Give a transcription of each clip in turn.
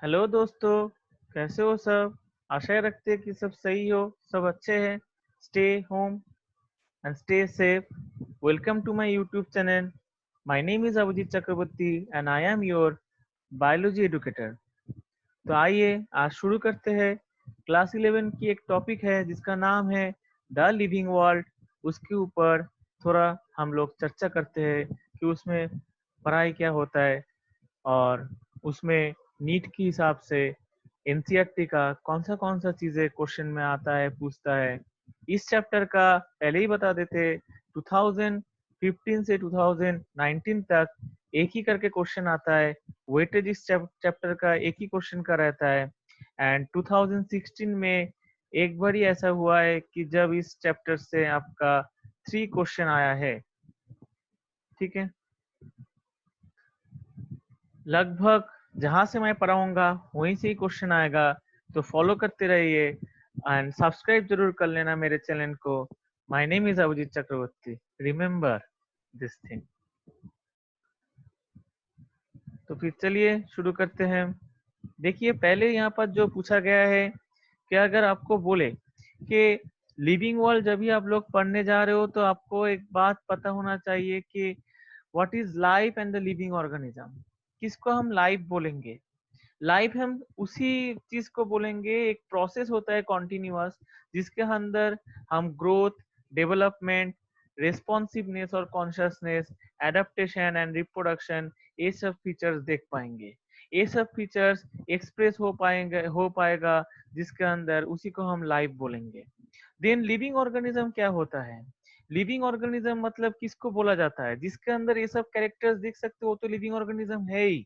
Hello दोस्तों, कैसे हो सब। आशा रखते हैं कि सब सही हो, सब अच्छे हैं। Stay home and stay safe. Welcome to my YouTube channel. My name is Abhijit Chakraborty and I am your biology educator. तो आइए आज शुरू करते हैं। क्लास 11 की एक टॉपिक है जिसका नाम है द लिविंग वर्ल्ड। उसके ऊपर थोड़ा हम लोग चर्चा करते हैं कि उसमें पढ़ाई क्या होता है, और उसमें नीट के हिसाब से एनसीईआरटी का कौन सा चीजें क्वेश्चन में आता है, पूछता है। इस चैप्टर का पहले ही बता देते, 2015 से 2019 तक एक ही करके क्वेश्चन आता है। वेटेज इस चैप्टर का एक ही क्वेश्चन का रहता है। एंड 2016 में एक बार ही ऐसा हुआ है कि जब इस चैप्टर से आपका 3 क्वेश्चन आया है। ठीक है, लगभग जहां से मैं पढ़ाऊंगा वहीं से ही क्वेश्चन आएगा। तो फॉलो करते रहिए एंड सब्सक्राइब जरूर कर लेना मेरे चैनल को। My name is Abhijit Chakraborty, remember this thing. तो फिर चलिए शुरू करते हैं। देखिए, पहले यहाँ पर जो पूछा गया है कि अगर आपको बोले कि लिविंग वर्ल्ड जब भी आप लोग पढ़ने जा रहे हो तो आपको एक बात पता होना चाहिए कि what is life and the living organism. किसको हम लाइफ बोलेंगे? लाइफ हम उसी चीज को बोलेंगे, एक प्रोसेस होता है कॉन्टिन्यूअस, जिसके अंदर हम ग्रोथ, डेवलपमेंट, रेस्पॉन्सिवनेस और कॉन्शियसनेस, एडेप्टेशन एंड रिप्रोडक्शन, ये सब फीचर्स देख पाएंगे। ये सब फीचर्स एक्सप्रेस हो पाएगा जिसके अंदर, उसी को हम लाइफ बोलेंगे। देन लिविंग ऑर्गेनिज्म क्या होता है? लिविंग ऑर्गेनिज्म मतलब किसको बोला जाता है? जिसके अंदर ये सब कैरेक्टर्स देख सकते हो तो लिविंग ऑर्गेनिज्म है ही।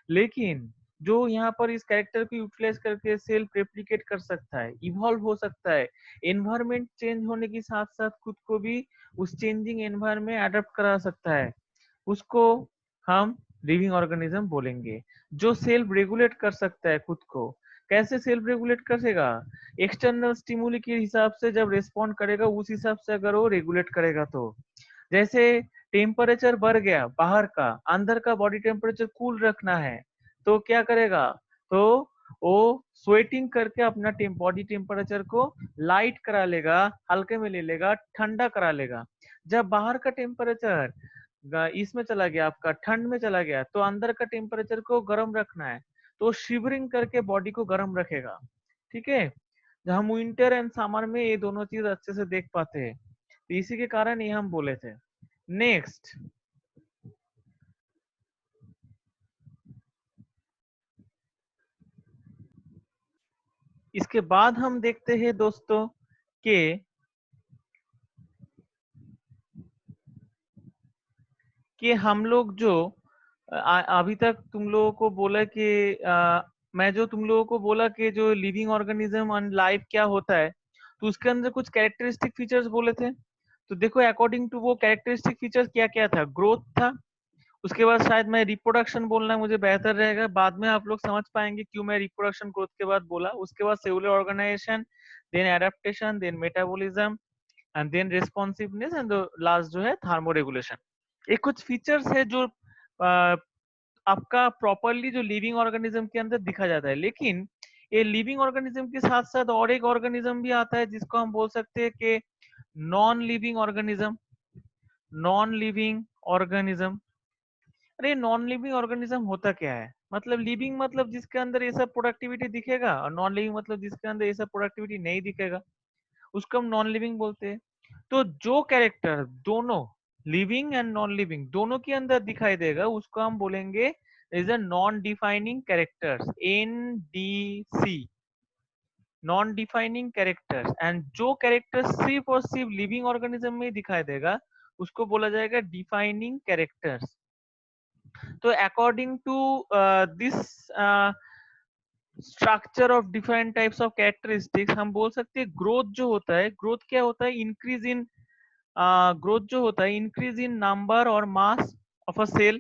लेकिन जो यहाँ पर इस कैरेक्टर को यूटिलाइज करके सेल्फ रेप्लिकेट कर सकता है, इवॉल्व हो सकता है, एनवायरमेंट चेंज होने के साथ साथ खुद को भी उस चेंजिंग एनवायरमेंट अडेप्ट करा सकता है, उसको हम लिविंग ऑर्गेनिज्म बोलेंगे। जो सेल्फ रेगुलेट कर सकता है खुद को। कैसे सेल्फ रेगुलेट करेगा? एक्सटर्नल स्टिमुली के हिसाब से जब रेस्पॉन्ड करेगा उस हिसाब से अगर वो रेगुलेट करेगा तो। जैसे टेम्परेचर बढ़ गया बाहर का, अंदर का बॉडी टेम्परेचर कूल रखना है, तो क्या करेगा? तो वो स्वेटिंग करके अपना बॉडी टेम्परेचर को लाइट करा लेगा, हल्के में ले लेगा, ठंडा करा लेगा। जब बाहर का टेम्परेचर इसमें चला गया, आपका ठंड में चला गया, तो अंदर का टेम्परेचर को गर्म रखना है, तो शिवरिंग करके बॉडी को गर्म रखेगा। ठीक है, जब हम विंटर एंड समर में ये दोनों चीज अच्छे से देख पाते हैं, तो इसी के कारण ये हम बोले थे। नेक्स्ट, इसके बाद हम देखते हैं दोस्तों कि हम लोग जो अभी तक तुम लोगों को बोला कि मैं जो तुम लोगों को बोला कि जो लिविंग ऑर्गेनिज्म एंड लाइफ क्या होता है, तो उसके अंदर कुछ कैरेक्टरिस्टिक फीचर्स बोले थे। तो देखो, अकॉर्डिंग टू वो कैरेक्टरिस्टिक फीचर्स क्या क्या था? ग्रोथ था। उसके बाद शायद मैं रिप्रोडक्शन बोलना मुझे बेहतर रहेगा, बाद में आप लोग समझ पाएंगे क्यों मैं रिप्रोडक्शन ग्रोथ के बाद बोला। उसके बाद cellular organisation, then adaptation, then metabolism and then responsiveness and last जो है थार्मोरेगुलेशन। ये कुछ फीचर्स है जो आपका प्रॉपरली जो लिविंग ऑर्गेनिज्म के अंदर दिखा जाता है। लेकिन ये लिविंग ऑर्गेनिज्म के साथ साथ और एक ऑर्गेनिज्म भी आता है जिसको हम बोल सकते हैं कि non living organism. Non living organism, अरे नॉन लिविंग ऑर्गेनिज्म होता क्या है? मतलब लिविंग मतलब जिसके अंदर ये सब प्रोडक्टिविटी दिखेगा, और नॉन लिविंग मतलब जिसके अंदर ये सब प्रोडक्टिविटी नहीं दिखेगा, उसको हम नॉन लिविंग बोलते हैं। तो जो कैरेक्टर दोनों लिविंग एंड नॉन लिविंग दोनों के अंदर दिखाई देगा उसको हम बोलेंगे is a non defining characters, NDC, non defining characters. And जो कैरेक्टर सिर्फ और सिर्फ लिविंग ऑर्गेनिज्म में ही दिखाई देगा उसको बोला जाएगा डिफाइनिंग कैरेक्टर्स। तो according to this structure of different types of characteristics, हम बोल सकते हैं ग्रोथ जो होता है, ग्रोथ क्या होता है? इंक्रीज इन ग्रोथ जो होता है, इंक्रीज इन नंबर और मास ऑफ अ सेल।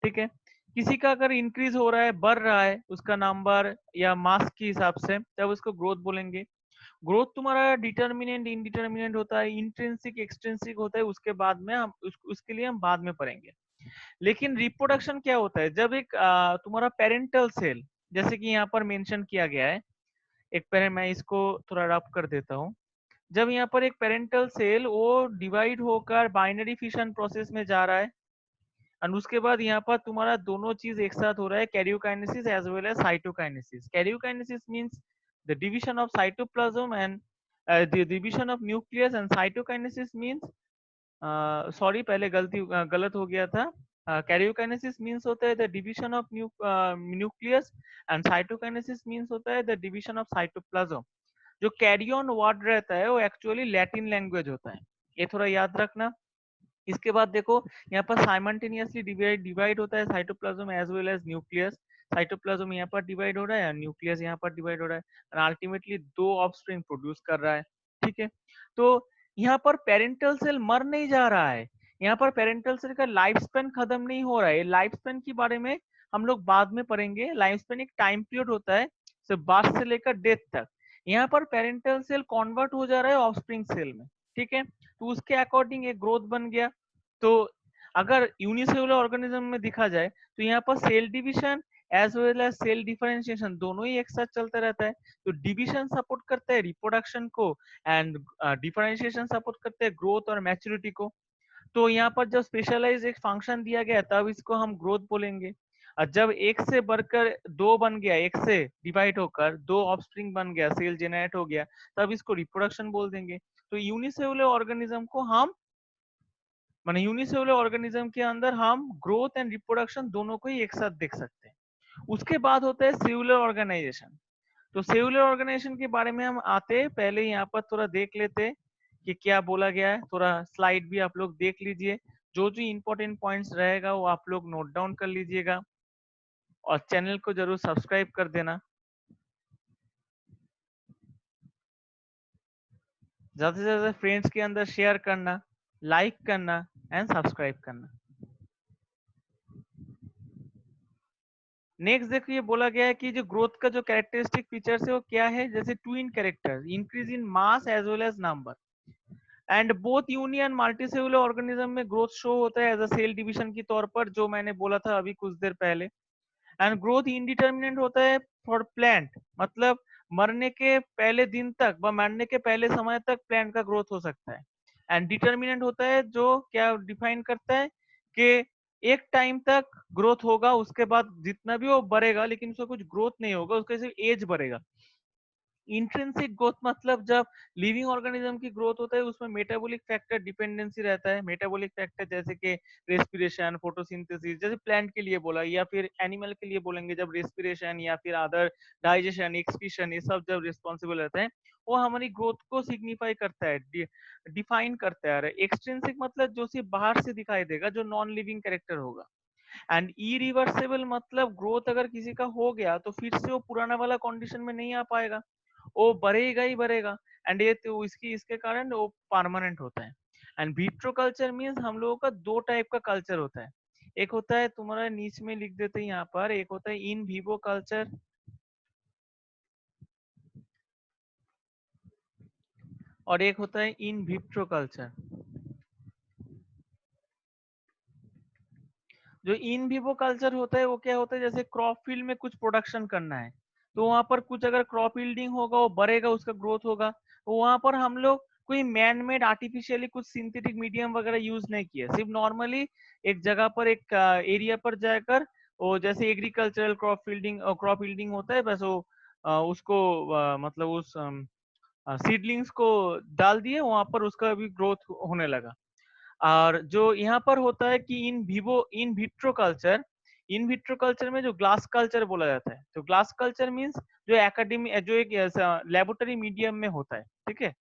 ठीक है, किसी का अगर इंक्रीज हो रहा है, बढ़ रहा है उसका नंबर या मास के हिसाब से, तब उसको ग्रोथ बोलेंगे। ग्रोथ तुम्हारा डिटर्मिनेंट इंडिटर्मिनेंट होता है, इंट्रिंसिक एक्सट्रिंसिक होता है, उसके बाद में हम उसके लिए हम बाद में पढ़ेंगे। लेकिन रिप्रोडक्शन क्या होता है? जब एक तुम्हारा पेरेंटल सेल जैसे कि यहाँ पर मेंशन किया गया है, एक पेरेंट, मैं इसको थोड़ा रफ कर देता हूँ। जब यहाँ पर एक पेरेंटल सेल वो डिवाइड होकर बाइनरी फिशन प्रोसेस में जा रहा है, और उसके बाद यहाँ पर तुम्हारा दोनों चीज एक साथ हो रहा है, karyokinesis as well as cytokinesis. Karyokinesis means the division of cytoplasm and the division of nucleus, and cytokinesis means, sorry पहले गलत हो गया था। कैरियोकाइनेसिस मींस होता है the division of nucleus, and cytokinesis means होता है द डिवीजन ऑफ साइटोप्लाज्म। जो कैरियन वर्ड रहता है वो एक्चुअली लैटिन लैंग्वेज होता है, ये थोड़ा याद रखना। इसके बाद देखो यहाँ पर साइमल्टेनियसली डिवाइड होता है cytoplasm as well as nucleus. Cytoplasm यहाँ पर डिवाइड हो रहा है, न्यूक्लियस यहाँ पर डिवाइड हो रहा है, और अल्टीमेटली दो ऑफस्प्रिंग प्रोड्यूस कर रहा है। ठीक है, तो यहाँ पर पेरेंटल सेल मर नहीं जा रहा है, यहाँ पर पेरेंटल सेल का लाइफ स्पेन खत्म नहीं हो रहा है। लाइफ स्पेन के बारे में हम लोग बाद में पढ़ेंगे। लाइफ स्पेन एक टाइम पीरियड होता है, सिर्फ बर्थ से लेकर डेथ तक। यहाँ पर पेरेंटल सेल कन्वर्ट हो जा रहा है ऑफस्प्रिंग सेल में। ठीक है, तो उसके अकॉर्डिंग एक ग्रोथ बन गया। तो अगर यूनिसेलुलर ऑर्गेनिज्म में देखा जाए तो यहाँ पर cell division as well as cell differentiation दोनों ही एक साथ चलता रहता है। तो डिवीजन सपोर्ट करता है रिप्रोडक्शन को, एंड डिफरेंशिएशन सपोर्ट करते हैं ग्रोथ और मैच्योरिटी को। तो यहाँ पर जब स्पेशलाइज एक फंक्शन दिया गया तब इसको हम ग्रोथ बोलेंगे। और जब एक से बढ़कर दो बन गया, एक से डिवाइड होकर दो ऑफस्प्रिंग बन गया, सेल जेनरेट हो गया, तब इसको रिप्रोडक्शन बोल देंगे। तो यूनिसेलुलर ऑर्गेनिज्म को हम, माने यूनिसेलुलर ऑर्गेनिज्म के अंदर हम ग्रोथ एंड रिप्रोडक्शन दोनों को ही एक साथ देख सकते हैं। उसके बाद होता है सेलुलर ऑर्गेनाइजेशन। तो सेलुलर ऑर्गेनाइजेशन के बारे में हम आते पहले यहाँ पर थोड़ा देख लेते कि क्या बोला गया है। थोड़ा स्लाइड भी आप लोग देख लीजिए, जो जो इंपॉर्टेंट पॉइंट्स रहेगा वो आप लोग नोट डाउन कर लीजिएगा, और चैनल को जरूर सब्सक्राइब कर देना, ज्यादा से ज्यादा फ्रेंड्स के अंदर शेयर करना, लाइक करना एंड सब्सक्राइब करना। नेक्स्ट देखो, ये बोला गया है कि जो ग्रोथ का जो कैरेक्टरिस्टिक फीचर्स है वो क्या है, जैसे twin character, increase in mass as well as number, and both union multicellular organism में ग्रोथ शो होता है एज अ सेल डिवीजन के तौर पर, जो मैंने बोला था अभी कुछ देर पहले। एंड ग्रोथ इंडिटर्मिनेंट होता है फॉर प्लांट, मतलब मरने के पहले दिन तक व मरने के पहले समय तक प्लांट का ग्रोथ हो सकता है। एंड डिटर्मिनेंट होता है जो क्या डिफाइन करता है कि एक टाइम तक ग्रोथ होगा, उसके बाद जितना भी वो बढ़ेगा लेकिन उसका कुछ ग्रोथ नहीं होगा, उसका सिर्फ एज बढ़ेगा। इंट्रिंसिक ग्रोथ मतलब जब लिविंग ऑर्गेनिज्म की ग्रोथ होता है उसमें मेटाबॉलिक फैक्टर डिपेंडेंसी रहता है। मेटाबॉलिक फैक्टर जैसे कि रेस्पिरेशन, फोटोसिंथेसिस, जैसे प्लांट के लिए बोला, या फिर एनिमल के लिए बोलेंगे जब रेस्पिरेशन या फिर अदर डाइजेशन, एक्सक्रीशन, ये सब जब रिस्पॉन्सिबल रहते हैं, वो हमारी ग्रोथ को सिग्निफाई करता है, डिफाइन करता है। एक्सट्रिंसिक मतलब जो सिर्फ बाहर से दिखाई देगा, जो नॉन लिविंग कैरेक्टर होगा। एंड इरिवर्सिबल मतलब ग्रोथ अगर किसी का हो गया तो फिर से वो पुराना वाला कंडीशन में नहीं आ पाएगा, वो बढ़ेगा ही बढ़ेगा। एंड ये तो इसकी इसके कारण वो परमानेंट होता है। एंड विट्रो कल्चर मीन्स हम लोगों का दो टाइप का कल्चर होता है। एक होता है तुम्हारा नीच में लिख देते हैं यहाँ पर, एक होता है इन विवो कल्चर, और एक होता है इन विट्रो कल्चर। जो इन विवो कल्चर होता है वो क्या होता है, जैसे क्रॉप फील्ड में कुछ प्रोडक्शन करना है, तो वहां पर कुछ अगर क्रॉप यील्डिंग होगा, वो बढ़ेगा, उसका ग्रोथ होगा, तो वहां पर हम लोग कोई मैन मेड आर्टिफिशियली कुछ सिंथेटिक मीडियम वगैरह यूज नहीं किया, सिर्फ नॉर्मली एक जगह पर एक एरिया पर जाकर वो जैसे एग्रीकल्चरल क्रॉप यील्डिंग होता है, बस वो उसको मतलब उस सीडलिंग्स को डाल दिए वहां पर, उसका भी ग्रोथ होने लगा। और जो यहाँ पर होता है कि इन विट्रो कल्चर में जो ग्लास कल्चर बोला जाता है, तो ग्लास कल्चर मींस जो एकेडमी जो एक लेबोरेटरी मीडियम में होता है, ठीक है,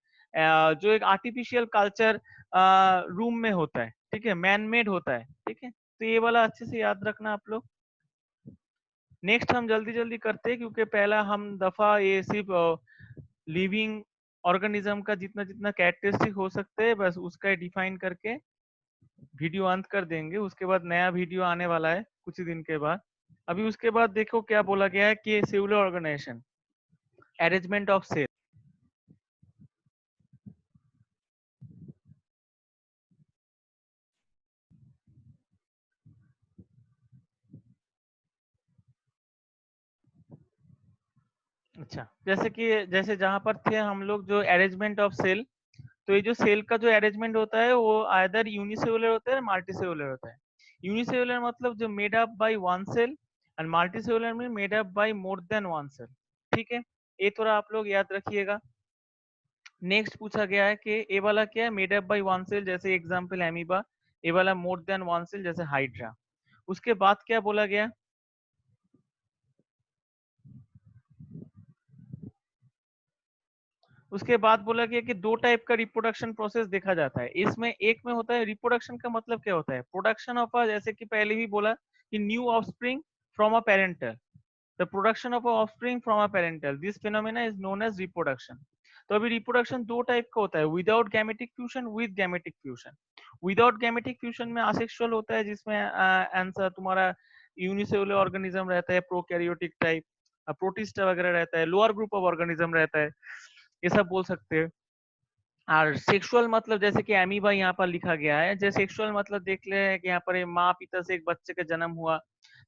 जो एक आर्टिफिशियल कल्चर रूम में होता है, ठीक है, मैन मेड होता है, ठीक है। तो ये वाला अच्छे से याद रखना आप लोग। नेक्स्ट हम जल्दी जल्दी करते हैं, क्योंकि पहला हम दफा ये सिर्फ लिविंग ऑर्गेनिज्म का जितना जितना कैरेक्टरिस्टिक हो सकते हैं बस उसका डिफाइन करके वीडियो अंत कर देंगे। उसके बाद नया वीडियो आने वाला है कुछ ही दिन के बाद। अभी उसके बाद देखो क्या बोला गया है कि cellular organization, arrangement of cell. अच्छा, जैसे जहां पर थे हम लोग जो अरेंजमेंट ऑफ सेल, तो ये जो सेल का जो अरेंजमेंट होता है वो आइदर यूनिसेलुलर होता है मल्टीसेलुलर होता है। यूनिसेलुलर मतलब जो made up by one cell, and multicellular में made up by more than one cell. ठीक है, ये थोड़ा आप लोग याद रखिएगा। नेक्स्ट पूछा गया है कि ए वाला क्या है, made up by one cell जैसे एग्जांपल एमीबा, ए वाला मोर देन वन सेल जैसे हाइड्रा। उसके बाद क्या बोला गया, उसके बाद बोला गया कि दो टाइप का रिप्रोडक्शन प्रोसेस देखा जाता है इसमें। एक में होता है रिप्रोडक्शन का मतलब क्या होता है, प्रोडक्शन ऑफ अ, जैसे कि पहले भी बोला कि new offspring from a parental, the production of a offspring from a parental, this phenomena is known as reproduction. तो अभी रिप्रोडक्शन दो टाइप का होता है, without gametic fusion, with gametic fusion. Without gametic fusion में असेक्सुअल होता है, जिसमें आंसर तुम्हारा यूनिसेलुलर ऑर्गेनिज्म रहता है, प्रोकैरियोटिक टाइप, प्रोटिस्टा वगैरह रहता है, लोअर ग्रुप ऑफ ऑर्गेनिज्म रहता है, ये सब बोल सकते हैं। और सेक्सुअल मतलब जैसे कि एमीबा यहाँ पर लिखा गया है, जैसे सेक्सुअल मतलब देख ले कि यहाँ पर माँ पिता से एक बच्चे का जन्म हुआ,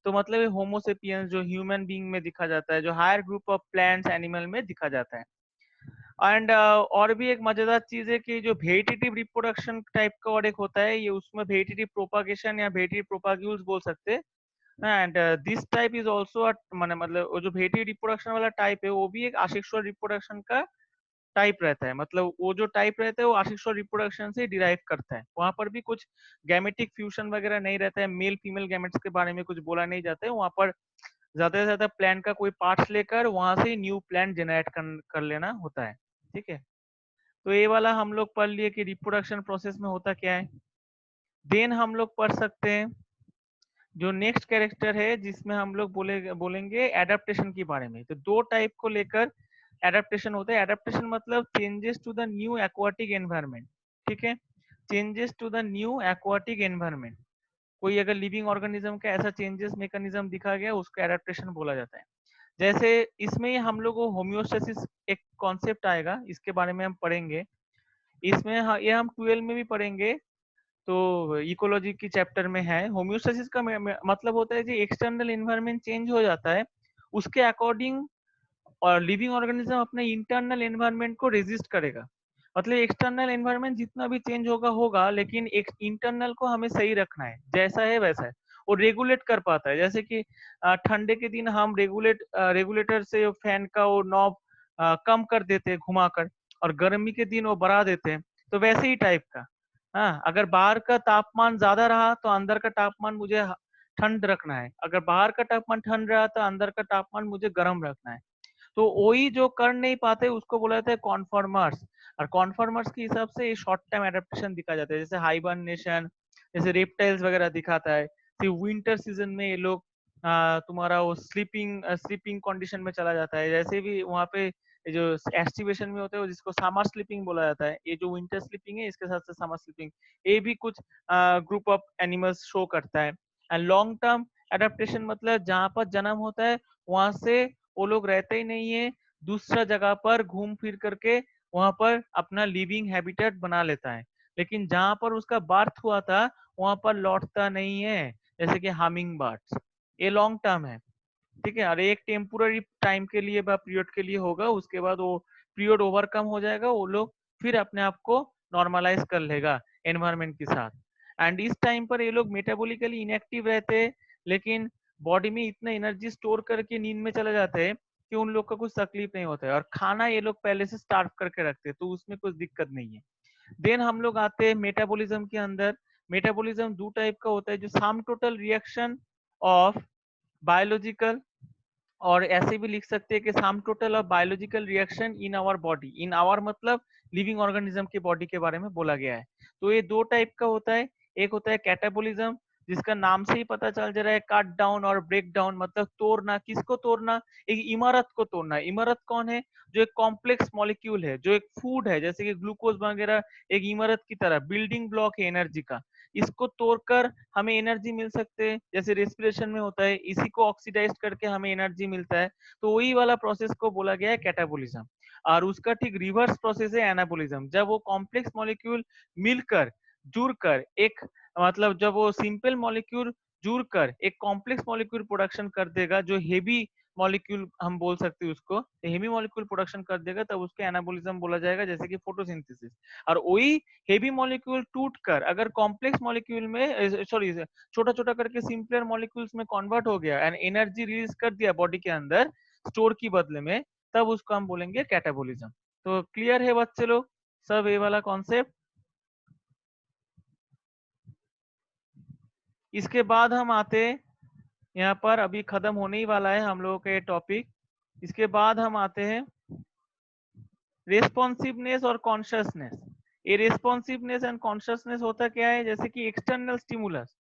तो मतलब होमोसेपियंस जो ह्यूमन बीइंग में दिखा जाता है, जो higher group of plants animal में दिखा जाता है। एंड और भी एक मजेदार चीज है कि जो वेजिटेटिव रिप्रोडक्शन टाइप का और एक होता है, ये उसमें वेजिटेटिव प्रोपागेशन या वेजिटेटिव प्रोपाग्यूल्स बोल सकते हैं। And this type is also मतलब वो जो वेजिटेटिव रिप्रोडक्शन वाला टाइप है वो भी एक असेक्सुअल रिप्रोडक्शन का टाइप रहता है, मतलब वो जो टाइप रहता है वो असेक्सुअल रिप्रोडक्शन से डिराइव करता है। वहां पर भी कुछ गैमेटिक फ्यूजन वगैरह नहीं रहता है, मेल फीमेल गैमेट्स के बारे में कुछ बोला नहीं जाता है वहां पर। ज्यादा से ज्यादा प्लांट का कोई पार्ट्स लेकर वहां से न्यू प्लांट जनरेट कर लेना होता है। ठीक है, तो ये वाला हम लोग पढ़ लिए कि रिप्रोडक्शन प्रोसेस में होता क्या है। देन हम लोग पढ़ सकते हैं जो नेक्स्ट कैरेक्टर है, जिसमें हम लोग बोलेंगे एडेप्टेशन के बारे में। तो दो टाइप को लेकर एडेप्टेशन होता है। एडेप्टेशन मतलब changes to the new aquatic environment. ठीक है, changes to the new aquatic environment, कोई अगर लिविंग ऑर्गेनिज्म का ऐसा चेंजेस मैकेनिज्म दिखा गया उसको एडेप्टेशन बोला जाता है। जैसे इसमें हम लोग को होम्योस्टेसिस एक कॉन्सेप्ट आएगा, इसके बारे में हम पढ़ेंगे। इसमें ये हम 12 में भी पढ़ेंगे, तो इकोलॉजी की चैप्टर में है। होम्योस्टेसिस का मतलब होता है कि एक्सटर्नल एनवायरनमेंट चेंज हो जाता है, उसके अकॉर्डिंग और लिविंग ऑर्गेनिज्म अपने इंटरनल एनवायरनमेंट को रेजिस्ट करेगा। मतलब एक्सटर्नल एनवायरनमेंट जितना भी चेंज होगा होगा, लेकिन एक इंटरनल को हमें सही रखना है, जैसा है वैसा है। वो रेगुलेट कर पाता है, जैसे कि ठंडे के दिन हम रेगुलेटर से फैन का वो नॉब कम कर देते हैं घुमाकर, और गर्मी के दिन वो बढ़ा देते हैं। तो वैसे ही टाइप का, हाँ, अगर बाहर का तापमान ज्यादा रहा तो अंदर का तापमान मुझे ठंड रखना है, अगर बाहर का तापमान ठंड रहा तो अंदर का तापमान मुझे गर्म रखना है। तो वही जो कर नहीं पाते उसको बोला जाता है कॉन्फॉर्मर्स। और कॉन्फॉर्मर्स के हिसाब से ये शॉर्ट टाइम एडेप्टेशन दिखा जाता है, जैसे हाइबरनेशन, जैसे रेप्टाइल्स वगैरह दिखाता है। फिर विंटर सीजन में ये लोग तुम्हारा वो स्लीपिंग कंडीशन में चला जाता है। जैसे भी वहाँ पे ये जो एस्टिवेशन में होता है जिसको समर स्लीपिंग बोला जाता है, ये जो विंटर स्लीपिंग है इसके साथ से समर स्लीपिंग, ये भी कुछ ग्रुप ऑफ एनिमल्स शो करता है। एंड लॉन्ग टर्म एडेप्टेशन मतलब जहाँ पर जन्म होता है वहां से वो लोग रहते ही नहीं है, दूसरा जगह पर घूम फिर करके वहां पर अपना लिविंग हैबिटेट बना लेता है, लेकिन जहां पर उसका बर्थ हुआ था वहां पर लौटता नहीं है। जैसे कि हमिंग बर्ड्स, ये लॉन्ग टर्म है। ठीक है, और एक टेम्पोररी टाइम के लिए पीरियड के लिए होगा, उसके बाद वो पीरियड ओवरकम हो जाएगा, वो लोग फिर अपने आप को नॉर्मलाइज कर लेगा एनवायरमेंट के साथ। एंड इस टाइम पर ये लोग मेटाबॉलिकली इनएक्टिव रहते हैं, लेकिन बॉडी में इतना एनर्जी स्टोर करके नींद में चले जाते हैं कि उन लोग का कुछ तकलीफ नहीं होता है, और खाना ये लोग पहले से स्टार्व करके रखते हैं, तो उसमें कुछ दिक्कत नहीं है। देन हम लोग आते हैं मेटाबॉलिज्म के अंदर। मेटाबॉलिज्म दो टाइप का होता है, जो sum total reaction of biological, और ऐसे भी लिख सकते हैं कि sum total of biological reaction in our body. In our मतलब लिविंग ऑर्गेनिज्म के बॉडी के बारे में बोला गया है। तो ये दो टाइप का होता है, एक होता है कैटाबोलिज्म, जिसका नाम से ही पता चल जा रहा है, कट डाउन और ब्रेक डाउन, मतलब तोड़ना। किसको तोड़ना, एक इमारत को तोड़ना। इमारत कौन है, जो एक कॉम्प्लेक्स मॉलिक्यूल है, जो एक फूड है, जैसे कि ग्लूकोज वगैरह एक इमारत की तरह बिल्डिंग ब्लॉक है एनर्जी का, इसको तोड़कर हमें एनर्जी मिल सकते हैं, जैसे रेस्पिरेशन में होता है, इसी को ऑक्सीडाइज करके हमें एनर्जी मिलता है। तो वही वाला प्रोसेस को बोला गया है कैटाबोलिज्म। और उसका ठीक रिवर्स प्रोसेस है एनाबोलिज्म, जब वो कॉम्प्लेक्स मॉलिक्यूल मिलकर जुड़कर एक, मतलब जब वो सिंपल मॉलिक्यूल जुड़कर एक कॉम्प्लेक्स मॉलिक्यूल प्रोडक्शन कर देगा, जो हेवी मॉलिक्यूल हम बोल सकते हैं उसको, हेवी मॉलिक्यूल प्रोडक्शन कर देगा तब उसको एनाबोलिज्म बोला जाएगा, जैसे कि फोटोसिंथेसिस। और वही हेवी मॉलिक्यूल टूट कर अगर कॉम्प्लेक्स मॉलिक्यूल में, सॉरी, छोटा छोटा करके सिंपलर मॉलिक्यूल्स में कन्वर्ट हो गया एंड एनर्जी रिलीज कर दिया बॉडी के अंदर स्टोर की बदले में, तब उसको हम बोलेंगे कैटाबोलिज्म। तो क्लियर है बच्चे लोग सब ये वाला कॉन्सेप्ट? इसके बाद हम आते यहाँ पर, अभी खत्म होने ही वाला है हम लोगों का ये टॉपिक। इसके बाद हम आते हैं रेस्पॉन्सिवनेस और कॉन्शियसनेस। ये रेस्पॉन्सिवनेस एंड कॉन्शियसनेस होता क्या है, जैसे कि एक्सटर्नल स्टिमुलस,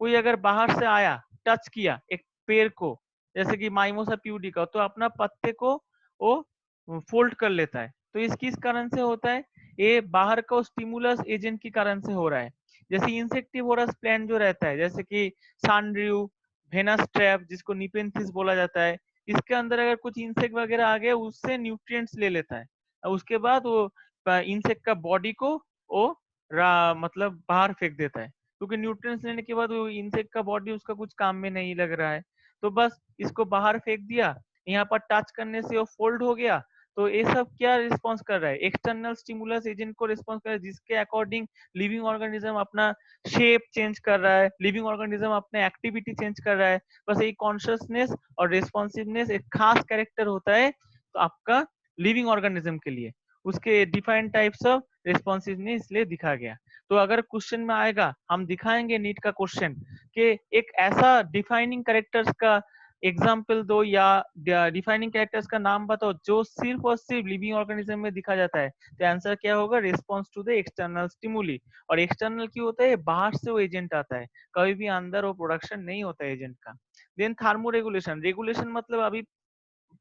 कोई अगर बाहर से आया, टच किया एक पेड़ को, जैसे कि माइमोसा प्यूडिका, तो अपना पत्ते को वो फोल्ड कर लेता है। तो इस किस कारण से होता है? ये बाहर का स्टिमुलस एजेंट के कारण से हो रहा है। जैसे इंसेक्टिवोरस प्लांट जो रहता है, जैसे कि सैंडड्यू, वेनस ट्रैप जिसको निपेंथिस बोला जाता है, इसके अंदर अगर कुछ इंसेक्ट वगैरह आ गए, उससे न्यूट्रिएंट्स ले लेता है और उसके बाद वो इंसेक्ट का बॉडी को वो मतलब बाहर फेंक देता है, क्योंकि न्यूट्रिएंट्स लेने के बाद वो इंसेक्ट का बॉडी उसका कुछ काम में नहीं लग रहा है। तो बस इसको बाहर फेंक दिया, यहाँ पर टच करने से वो फोल्ड हो गया। तो ये सब क्या रिस्पॉन्स कर रहा है? एक्सटर्नल स्टिमुलस एजेंट को रिस्पॉन्स कर रहा है, जिसके अकॉर्डिंग लिविंग ऑर्गेनिज्म अपना शेप चेंज कर रहा है, लिविंग ऑर्गेनिज्म अपने एक्टिविटी चेंज कर रहा है। बस यही कॉन्शियसनेस और रिस्पॉन्सिवनेस एक खास कैरेक्टर होता है तो आपका लिविंग ऑर्गेनिज्म के लिए, उसके डिफाइंड टाइप्स ऑफ रिस्पॉन्सिवनेस इसलिए दिखा गया। तो अगर क्वेश्चन में आएगा, हम दिखाएंगे नीट का क्वेश्चन कि एक ऐसा डिफाइनिंग कैरेक्टर्स का एग्जाम्पल दो या डिफाइनिंग कैरेक्टर्स का नाम बताओ जो सिर्फ और सिर्फ लिविंग ऑर्गेनिज्म में दिखा जाता है। तो आंसर क्या होगा? Response to the external stimuli. और एक्सटर्नल क्यों होता है? बाहर से वो एजेंट आता है, कभी भी अंदर वो प्रोडक्शन नहीं होता है एजेंट का। Then thermo regulation. रेगुलेशन मतलब अभी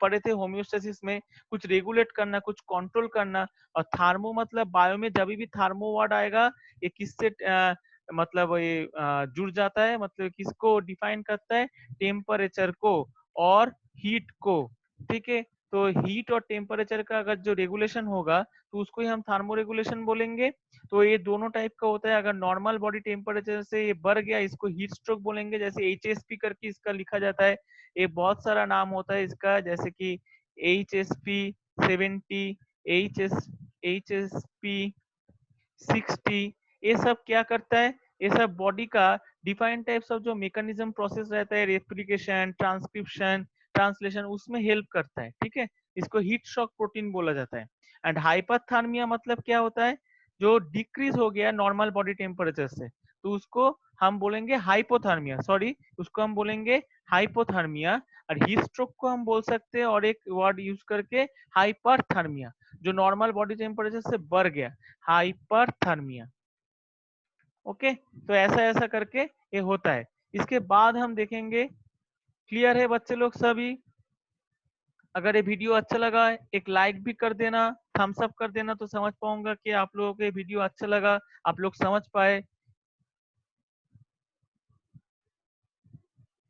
पढ़े थे होम्योस्टेसिस में, कुछ रेगुलेट करना, कुछ कंट्रोल करना। और थार्मो मतलब बायो में जब भी थार्मो वर्ड आएगा, ये किससे मतलब ये जुड़ जाता है, मतलब किसको डिफाइन करता है? टेम्परेचर को और हीट को। ठीक है, तो हीट और टेम्परेचर का अगर जो रेगुलेशन होगा तो उसको ही हम थार्मो रेगुलेशन बोलेंगे। तो ये दोनों टाइप का होता है। अगर नॉर्मल बॉडी टेम्परेचर से ये बढ़ गया, इसको हीट स्ट्रोक बोलेंगे, जैसे HSP करके इसका लिखा जाता है। ये बहुत सारा नाम होता है इसका, जैसे कि HSP 70, HSP 60, ये सब क्या करता है? ये सब बॉडी का डिफाइंड टाइप्स ऑफ जो मैकेनिज्म प्रोसेस रहता है, रेस्पिरेशन, ट्रांसक्रिप्शन, ट्रांसलेशन, उसमें हेल्प करता है। ठीक है, इसको हीट शॉक प्रोटीन बोला जाता है। एंड हाइपरथर्मिया मतलब क्या होता है? जो डिक्रीज हो गया नॉर्मल बॉडी टेम्परेचर से, तो उसको हम बोलेंगे हाइपोथर्मिया, सॉरी, उसको हम बोलेंगे हाइपोथर्मिया। और हीट स्ट्रोक को हम बोल सकते हैं और एक वर्ड यूज करके, हाइपरथर्मिया, जो नॉर्मल बॉडी टेम्परेचर से बढ़ गया, हाइपरथर्मिया। ओके, तो ऐसा ऐसा करके ये होता है। इसके बाद हम देखेंगे, क्लियर है बच्चे लोग सभी? अगर ये वीडियो अच्छा लगा, एक लाइक भी कर देना, थम्स अप कर देना, तो समझ पाऊंगा कि आप लोगों को ये वीडियो अच्छा लगा, आप लोग समझ पाए।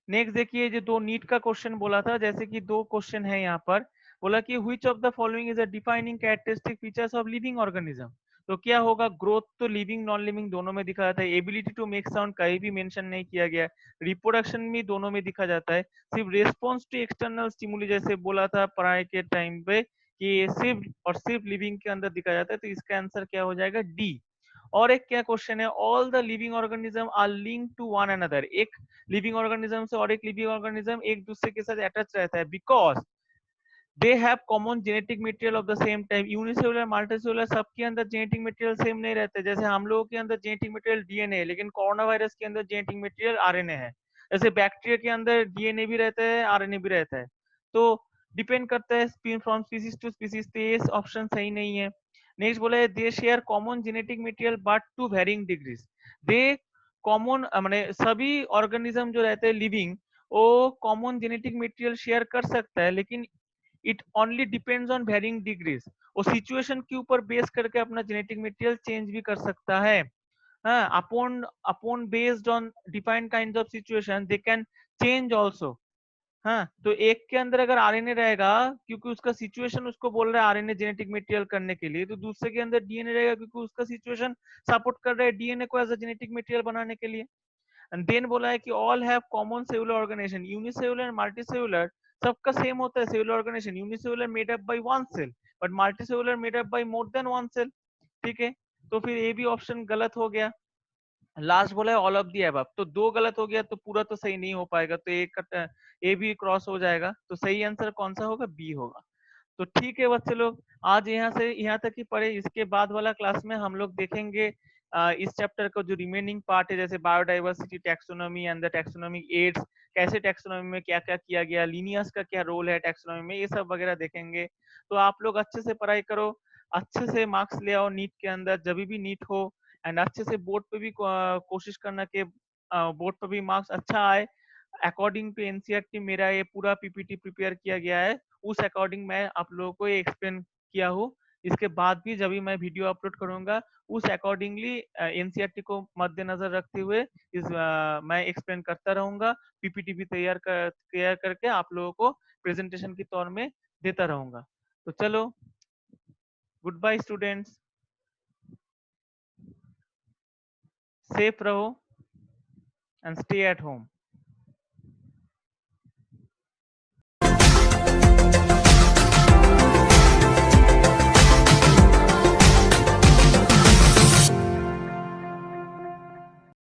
नेक्स्ट देखिए, जो दो नीट का क्वेश्चन बोला था, जैसे कि दो क्वेश्चन है यहाँ पर, बोला कि which of the following is a defining characteristic features of living organism. तो क्या होगा? ग्रोथ तो लिविंग नॉन लिविंग दोनों में दिखा जाता है, एबिलिटी टू मेक साउंड कहीं भी मेंशन नहीं किया गया, रिप्रोडक्शन भी दोनों में दिखा जाता है, सिर्फ रेस्पॉन्स टू एक्सटर्नल स्टिमुली जैसे बोला था पढ़ाई के टाइम पे कि ये सिर्फ और सिर्फ लिविंग के अंदर दिखा जाता है। तो इसका आंसर क्या हो जाएगा? डी। और एक क्या क्वेश्चन है, all the living organism are link to one another. एक लिविंग ऑर्गेनिज्म से और एक लिविंग ऑर्गेनिज्म एक दूसरे के साथ अटैच रहता है, because they have common genetic material of the same type. Unicellular multicellular सबके अंदर जेनेटिक मटेरियल सेम नहीं रहते। जैसे हम लोगों के अंदर जेनेटिक मटेरियल डीएनए है, लेकिन कोरोना वायरस के अंदर जेनेटिक मटेरियल आरएनए है। जैसे बैक्टीरिया के अंदर डीएनए भी रहता है, आरएनए भी रहता है। तो डिपेंड करता है फ्रॉम स्पीसीज टू स्पीसीज, तो ये ऑप्शन सही नहीं है। नेक्स्ट बोला है, they share common genetic material but to varying degrees. They common माने सभी ऑर्गेनिज्म जो रहते हैं लिविंग, वो कॉमन जेनेटिक मटेरियल शेयर कर सकता है, लेकिन it only depends on varying degrees. वो सिचुएशन के ऊपर बेस करके अपना जेनेटिक मटेरियल चेंज भी कर सकता है। हाँ, upon upon based on defined kind of situation they can change also. हाँ, तो एक के अंदर अगर आरएनए रहेगा, क्योंकि उसका सिचुएशन उसको बोल रहा है आरएनए जेनेटिक मटेरियल करने के लिए, तो दूसरे के अंदर डीएनए रहेगा क्योंकि उसका सिचुएशन सपोर्ट कर रहा है डीएनए को एज अ जेनेटिक मटेरियल बनाने के लिए। एंड देन बोला है कि all have common cellular organization, unicellular and multicellular सबका सेम होता है cellular organization, unicellular made up by one cell, but multicellular made up by more than one cell. ठीक है, तो फिर ए भी ऑप्शन गलत हो गया। लास्ट बोला है ऑल ऑफ दी अबव, तो दो गलत हो गया तो पूरा तो सही नहीं हो पाएगा, तो एक ए भी क्रॉस हो जाएगा, तो सही आंसर कौन सा होगा, बी होगा। तो ठीक है बच्चे लोग, आज यहाँ से यहाँ तक ही पढ़े। इसके बाद वाला क्लास में हम लोग देखेंगे इस चैप्टर का जो रिमेनिंग पार्ट है, जैसे biodiversity, taxonomy and the taxonomic aids, कैसे टैक्सोनॉमी में क्या क्या किया गया, लीनियस का क्या रोल है टैक्सोनॉमी में, ये सब वगैरह देखेंगे। तो आप लोग अच्छे से पढ़ाई करो, अच्छे से मार्क्स ले आओ नीट के अंदर, जब भी नीट हो, एंड अच्छे से बोर्ड पे भी कोशिश करना कि बोर्ड पे भी मार्क्स अच्छा आए। अकॉर्डिंग टू एनसीईआरटी मेरा ये पूरा पीपीटी प्रिपेयर किया गया है, उस अकॉर्डिंग मैं आप लोगों को ये एक्सप्लेन किया हूँ। इसके बाद भी जब भी मैं वीडियो अपलोड करूंगा, उस अकॉर्डिंगली एनसीईआरटी को मद्देनजर रखते हुए मैं एक्सप्लेन करता रहूंगा, पीपीटी भी तैयार करके आप लोगों को प्रेजेंटेशन के तौर में देता रहूंगा। तो चलो, गुड बाय स्टूडेंट्स, सेफ रहो एंड स्टे एट होम।